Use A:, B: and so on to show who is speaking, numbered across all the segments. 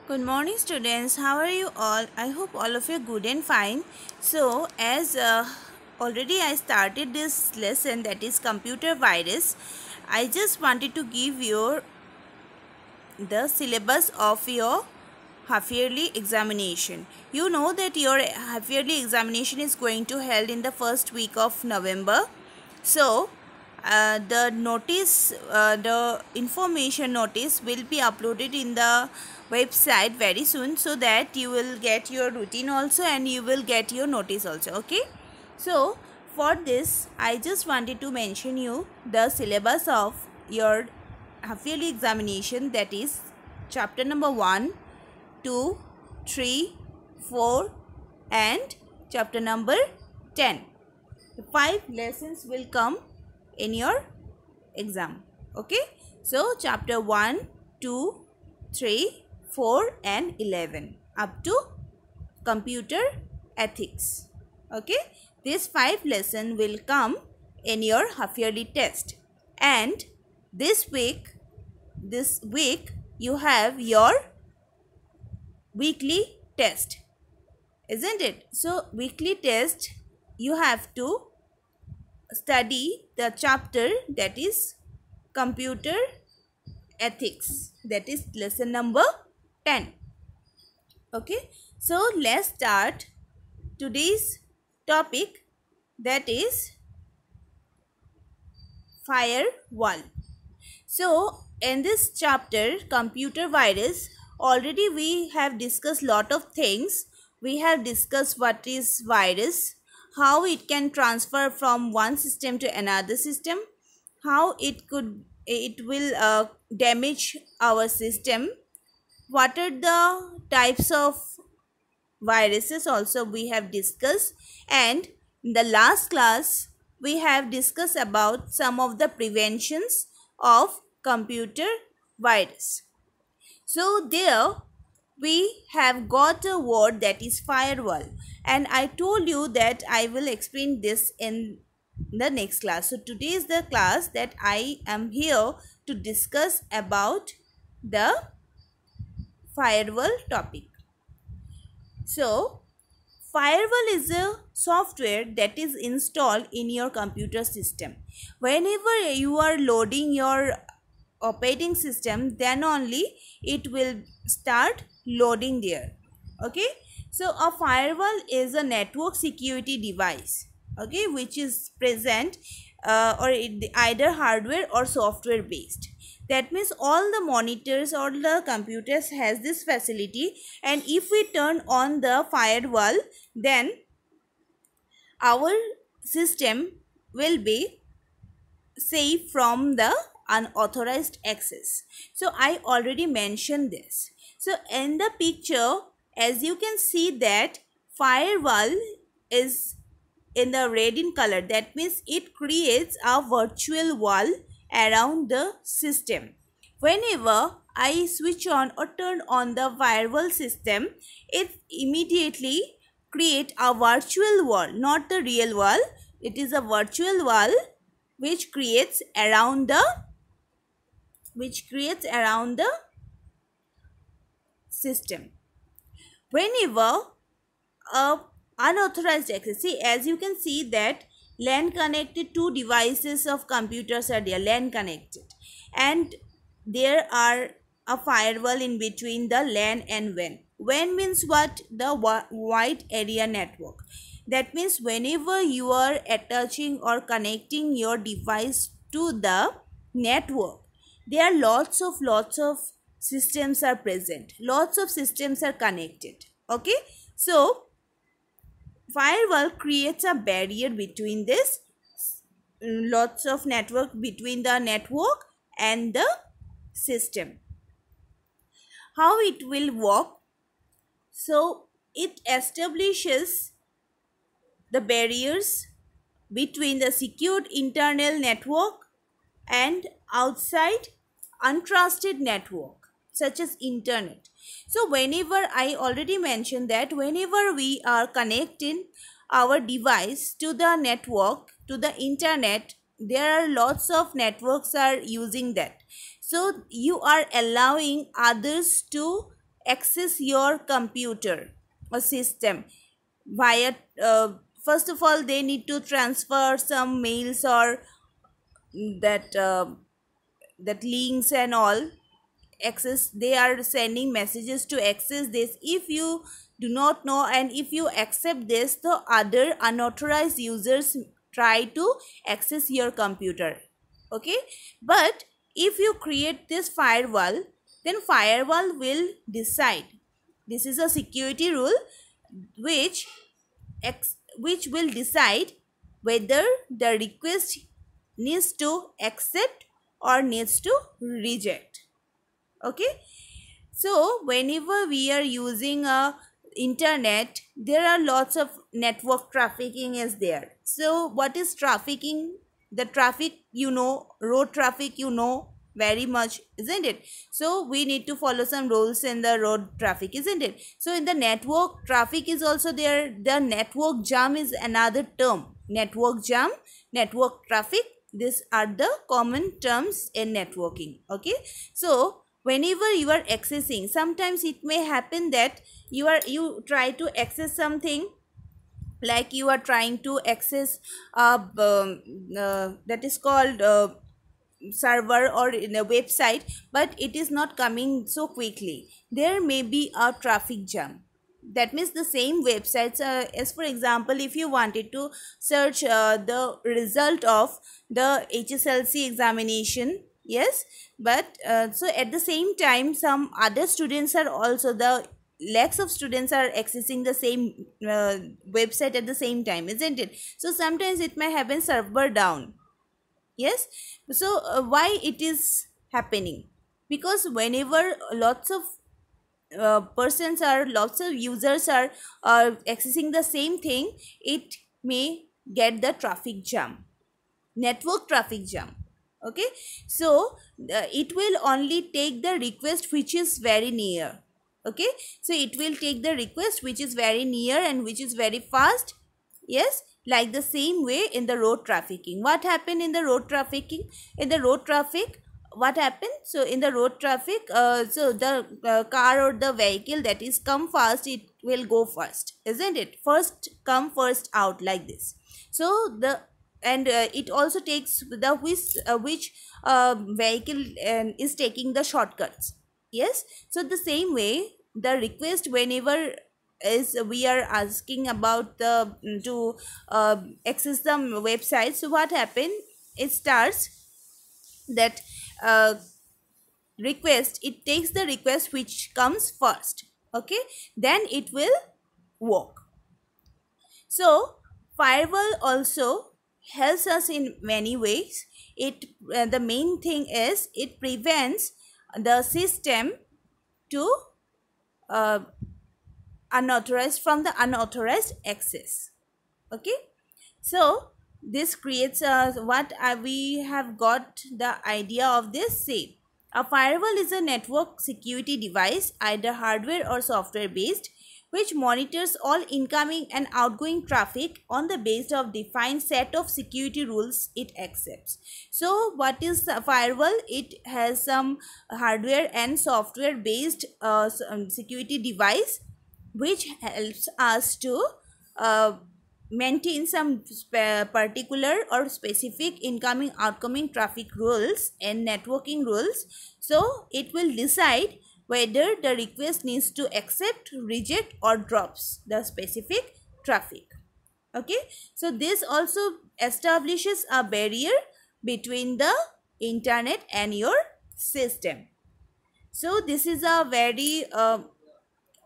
A: Good morning students, how are you all? I hope all of you are good and fine. So as already I started this lesson, that is computer virus, I just wanted to give you the syllabus of your half yearly examination. You know that your half yearly examination is going to held in the first week of November. So the information notice will be uploaded in the website very soon, so that you will get your routine also and you will get your notice also. Okay, so for this I just wanted to mention you the syllabus of your half yearly examination, that is chapter number 1, 2, 3, 4 and chapter number 10. The 5 lessons will come in your exam. Okay, so chapter 1, 2, 3, 4 and 11 up to computer ethics. Okay, these 5 lessons will come in your half yearly test, and this week you have your weekly test, isn't it? So weekly test you have to study the chapter, that is computer ethics, that is lesson number 10. Okay, so let's start today's topic, that is firewall. So in this chapter computer virus, already we have discussed lot of things. We have discussed what is virus, how it can transfer from one system to another system, how it will damage our system, what are the types of viruses also we have discussed, and in the last class we have discussed about some of the preventions of computer virus. So there we have got a word, that is firewall, and I told you that I will explain this in the next class. So today is the class that I am here to discuss about the firewall topic. So firewall is a software that is installed in your computer system. Whenever you are loading your operating system, then only it will start loading there. Okay, so a firewall is a network security device, okay, which is present either hardware or software based. That means all the monitors or the computers has this facility, and if we turn on the firewall, then our system will be safe from the unauthorized access. So I already mentioned this. So in the picture, as you can see that firewall is in the red in color. That means it creates a virtual wall around the system. Whenever I switch on or turn on the firewall system, it immediately create a virtual wall, not the real wall. It is a virtual wall which creates around the system. Whenever a unauthorized access, see, as you can see that LAN connected, two devices of computers are there, LAN connected, and there are a firewall in between the LAN and WAN. WAN means what? The wide area network. That means whenever you are attaching or connecting your device to the network, there are lots of systems are present, lots of systems are connected. Okay, so firewall creates a barrier between this, lots of network between the network and the system. How it will work? So it establishes the barriers between the secured internal network and outside untrusted network such as internet. So whenever I already mentioned that whenever we are connecting our device to the network, to the internet, there are lots of networks are using that. So you are allowing others to access your computer or system via first of all they need to transfer some mails or that that links and all access. They are sending messages to access this. If you do not know and if you accept this, the other unauthorized users try to access your computer. Okay, but if you create this firewall, then firewall will decide. This is a security rule which which will decide whether the request needs to accept or needs to reject. Okay, so whenever we are using a internet, there are lots of network trafficking is there. So what is trafficking? The traffic, you know, road traffic, you know very much, isn't it? So we need to follow some rules in the road traffic, isn't it? So in the network traffic is also there. The network jam is another term. Network jam, network traffic, these are the common terms in networking. Okay, so whenever you are accessing, sometimes it may happen that you try to access something, like you are trying to access that is called server or in a website, but it is not coming so quickly. There may be a traffic jam. That means the same websites, as for example, if you wanted to search the result of the HSLC examination, yes, but so at the same time some other students are also, the lakhs of students are accessing the same website at the same time, isn't it? So sometimes it may happen server down. Yes, so why it is happening? Because whenever lots of persons are, lots of users are accessing the same thing, it may get the traffic jam, network traffic jam. Okay, so it will only take the request which is very near. Okay, so it will take the request which is very near and which is very fast. Yes, like the same way in the road trafficking. What happened in the road trafficking? In the road traffic, what happened? So in the road traffic, so the car or the vehicle that is come fast, it will go first, isn't it? First come first out, like this. So the, and it also takes the which vehicle is taking the shortcuts. Yes, so the same way the request, whenever is we are asking about the to access the website, so what happened, it starts that uh, request, it takes the request which comes first. Okay, then it will work. So firewall also helps us in many ways. It the main thing is it prevents the system to uh, unauthorized, from the unauthorized access. Okay, so this creates what we have got the idea of this. Say a firewall is a network security device, either hardware or software based, which monitors all incoming and outgoing traffic on the basis of defined set of security rules it accepts. So what is a firewall? It has some hardware and software based security device which helps us to uh, maintain some particular or specific incoming outgoing traffic rules and networking rules. So it will decide whether the request needs to accept, reject or drops the specific traffic. Okay, so this also establishes a barrier between the internet and your system. So this is a very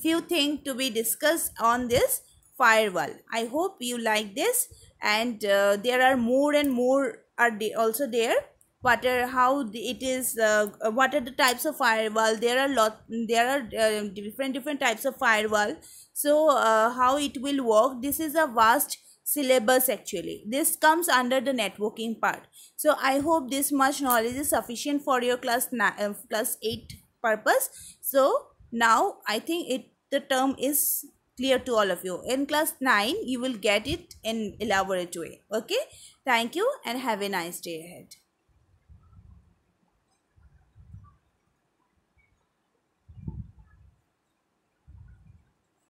A: few things to be discussed on this firewall. I hope you like this, and there are more and more are also there. What are, how it is, what are the types of firewall? There are there are different types of firewall. So how it will work, this is a vast syllabus. Actually this comes under the networking part. So I hope this much knowledge is sufficient for your class 8 purpose. So now I think it, the term is clear to all of you. In class 9 you will get it in elaborate way. Okay, thank you and have a nice day ahead.